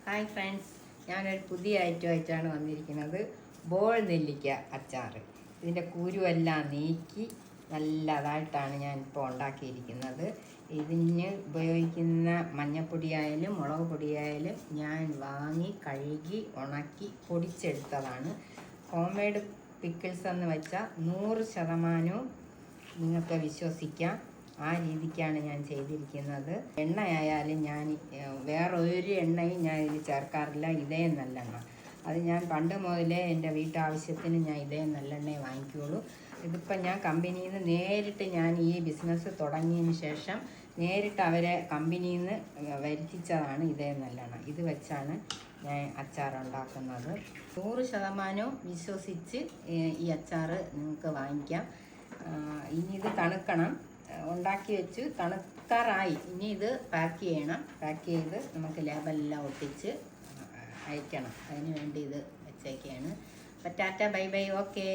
Hi friends, ഞാനൊരു പുതിയ ഐറ്റമായിട്ടാണ് വന്നിരിക്കുന്നത്. ബോൾ നെല്ലിക്ക അച്ചാർ. ഇതിൻ്റെ കുരുവെല്ലാം നീക്കി നല്ലതായിട്ടാണ് ഞാൻ ഇപ്പോൾ ഉണ്ടാക്കിയിരിക്കുന്നത്. ഇതിന് ഉപയോഗിക്കുന്ന മഞ്ഞൾപ്പൊടിയായാലും മുളക് പൊടിയായാലും ഞാൻ വാങ്ങി കഴുകി ഉണക്കി പൊടിച്ചെടുത്തതാണ്. ഹോം മെയ്ഡ് പിക്കിൾസ് എന്ന് വെച്ചാൽ 100% നിങ്ങൾക്ക് വിശ്വസിക്കാം. ആ രീതിക്കാണ് ഞാൻ ചെയ്തിരിക്കുന്നത്. എണ്ണയായാലും ഞാൻ വേറൊരു എണ്ണയും ഞാൻ ഇതിൽ ചേർക്കാറില്ല. ഇതേ നല്ലെണ്ണ. അത് ഞാൻ പണ്ട് മുതലേ എൻ്റെ വീട്ടാവശ്യത്തിന് ഞാൻ ഇതേ നല്ലെണ്ണയെ വാങ്ങിക്കുകയുള്ളൂ. ഇതിപ്പം ഞാൻ കമ്പനിയിൽ നിന്ന് നേരിട്ട് ഞാൻ ഈ ബിസിനസ് തുടങ്ങിയതിന് ശേഷം നേരിട്ട് അവരെ കമ്പനിയിൽ നിന്ന് വരുത്തിച്ചതാണ് ഇതേ നല്ലെണ്ണ. ഇത് വെച്ചാണ് ഞാൻ അച്ചാർ ഉണ്ടാക്കുന്നത്. 100% വിശ്വസിച്ച് ഈ അച്ചാർ നിങ്ങൾക്ക് വാങ്ങിക്കാം. ഇനി ഇത് തണുക്കണം. ഉണ്ടാക്കി വെച്ച് തണുക്കാറായി. ഇനി ഇത് പാക്ക് ചെയ്യണം. പാക്ക് ചെയ്ത് നമുക്ക് ലേബലെല്ലാം ഒട്ടിച്ച് അയക്കണം. അതിന് വേണ്ടി ഇത് വെച്ചേക്കാണ്. അപ്പം ടാറ്റ, ബൈ ബൈ, ഓക്കേ.